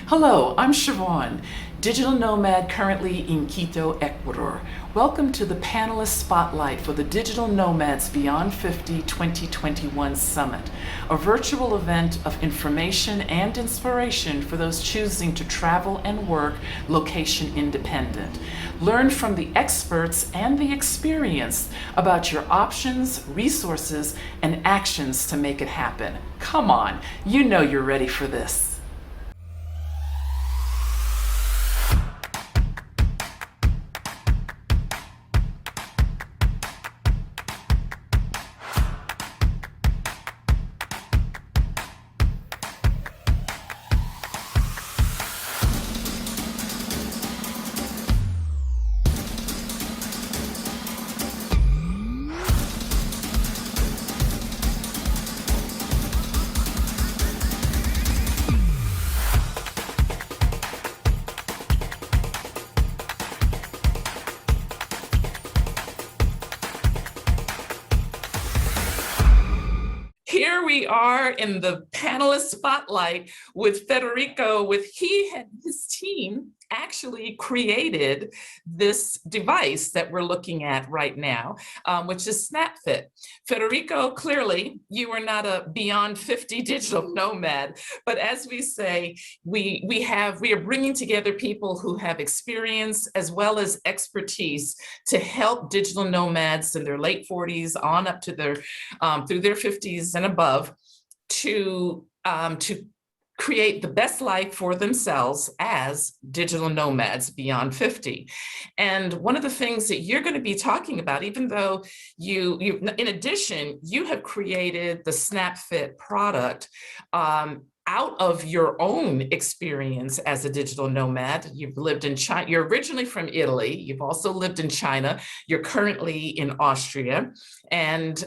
Hello, I'm Siobhan, digital nomad currently in Quito, Ecuador. Welcome to the Panelist Spotlight for the Digital Nomads Beyond 50 2021 Summit, a virtual event of information and inspiration for those choosing to travel and work location independent. Learn from the experts and the experience about your options, resources, and actions to make it happen. Come on, you know you're ready for this. Here we are in the panelist spotlight with Federico, he and his team actually created this device that we're looking at right now, which is SnapFIT. Federico, clearly you are not a beyond 50 digital nomad, but as we say, we are bringing together people who have experience as well as expertise to help digital nomads in their late 40s on up to their through their 50s and above to create the best life for themselves as digital nomads beyond 50. And one of the things that you're going to be talking about, even though you in addition, you have created the SnapFIT product out of your own experience as a digital nomad. You've lived in China, you're originally from Italy, you've also lived in China, you're currently in Austria, and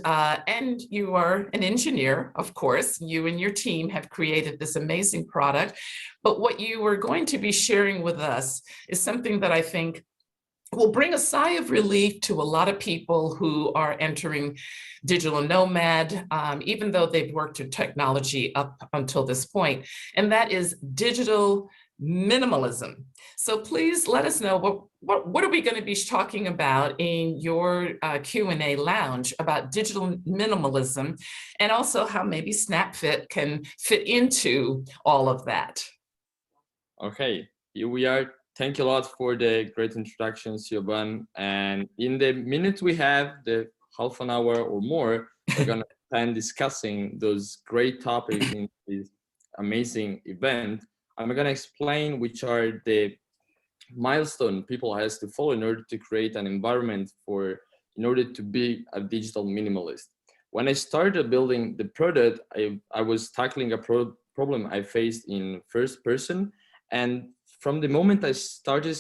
you are an engineer, of course. You and your team have created this amazing product. But what you are going to be sharing with us is something that I think will bring a sigh of relief to a lot of people who are entering digital nomad, even though they've worked with technology up until this point, and that is digital minimalism. So please let us know, what are we going to be talking about in your Q&A lounge about digital minimalism, and also how maybe SnapFIT can fit into all of that. Okay, here we are. Thank you a lot for the great introduction, Siobhan. And in the minutes we have, the half an hour or more, we're going to spend discussing those great topics in this amazing event. I'm going to explain which are the milestone people has to follow in order to create an environment in order to be a digital minimalist. When I started building the product, I was tackling a problem I faced in first person, and from the moment I started,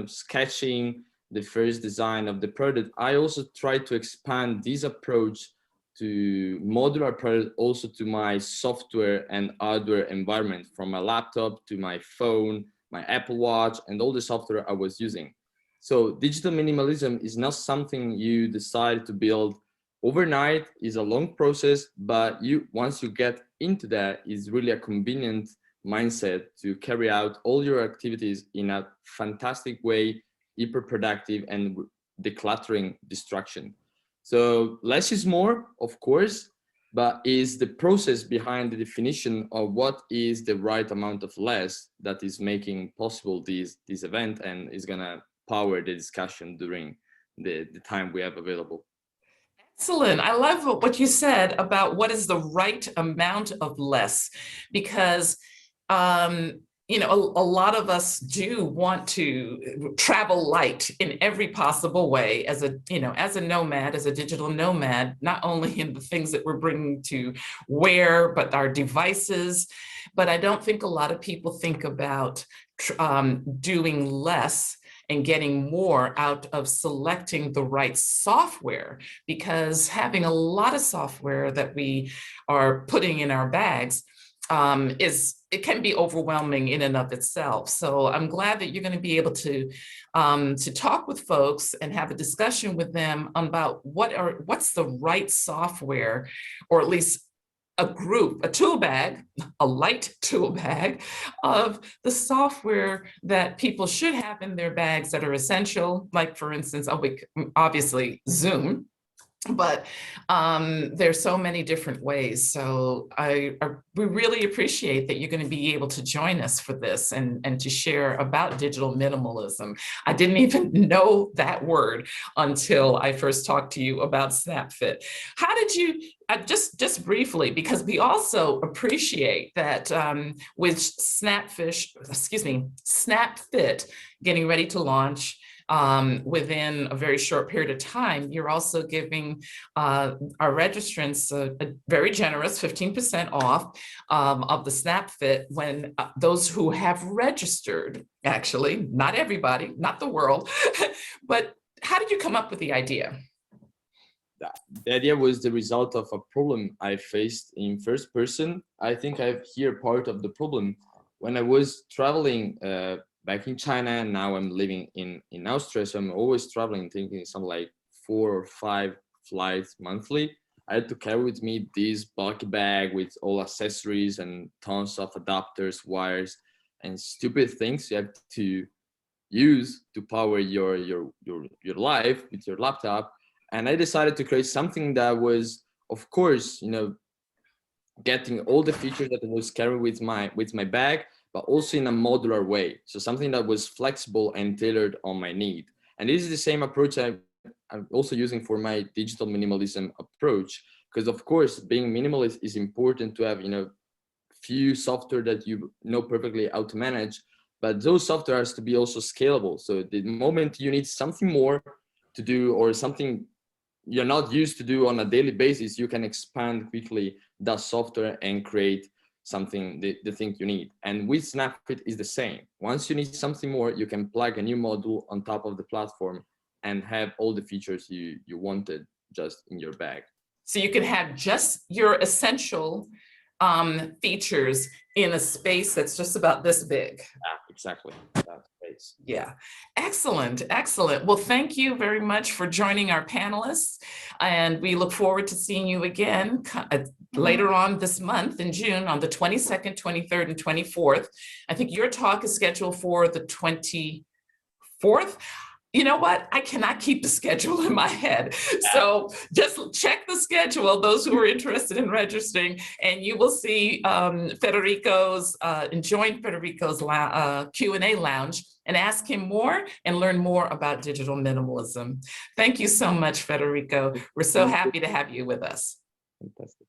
sketching the first design of the product, I also tried to expand this approach to modular product also to my software and hardware environment, from my laptop to my phone, my Apple Watch, and all the software I was using. So digital minimalism is not something you decide to build overnight. It's a long process, but once you get into that, it's really a convenient mindset to carry out all your activities in a fantastic way, hyper productive and decluttering distraction. So less is more, of course, but is the process behind the definition of what is the right amount of less that is making possible this event and is gonna power the discussion during the time we have available. Excellent. I love what you said about what is the right amount of less, because a lot of us do want to travel light in every possible way as a nomad, as a digital nomad, not only in the things that we're bringing to wear, but our devices. But I don't think a lot of people think about doing less and getting more out of selecting the right software, because having a lot of software that we are putting in our bags it can be overwhelming in and of itself. So I'm glad that you're going to be able to talk with folks and have a discussion with them about what's the right software, or at least a tool bag, a light tool bag of the software that people should have in their bags that are essential, like for instance, obviously Zoom. But there's so many different ways. So we really appreciate that you're going to be able to join us for this and to share about digital minimalism. I didn't even know that word until I first talked to you about SnapFIT. How did you, just briefly, because we also appreciate that with SnapFIT getting ready to launch, within a very short period of time, you're also giving our registrants a very generous 15% off of the SnapFIT when those who have registered, actually, not everybody, not the world, but how did you come up with the idea? The idea was the result of a problem I faced in first person. I think I've here part of the problem. When I was traveling back in China, and now I'm living in Austria, so I'm always traveling, taking some like 4 or 5 flights monthly. I had to carry with me this bulky bag with all accessories and tons of adapters, wires, and stupid things you have to use to power your life with your laptop. And I decided to create something that was, of course, you know, getting all the features that I was carrying with my bag, but also in a modular way. So something that was flexible and tailored on my need. And this is the same approach I'm also using for my digital minimalism approach, because of course, being minimalist is important to have, you know, few software that you know perfectly how to manage, but those software has to be also scalable. So the moment you need something more to do, or something you're not used to do on a daily basis, you can expand quickly that software and create something, the thing you need. And with SnapFIT is the same. Once you need something more, you can plug a new module on top of the platform and have all the features you wanted just in your bag. So you can have just your essential features in a space that's just about this big. Yeah, exactly. That space. Yeah, excellent, excellent. Well, thank you very much for joining our panelists, and we look forward to seeing you again later on this month in June on the 22nd, 23rd, and 24th. I think your talk is scheduled for the 24th. You know what? I cannot keep the schedule in my head. So just check the schedule, those who are interested in registering, and you will see Federico's, join Federico's Q&A lounge and ask him more and learn more about digital minimalism. Thank you so much, Federico. We're so happy to have you with us. Fantastic.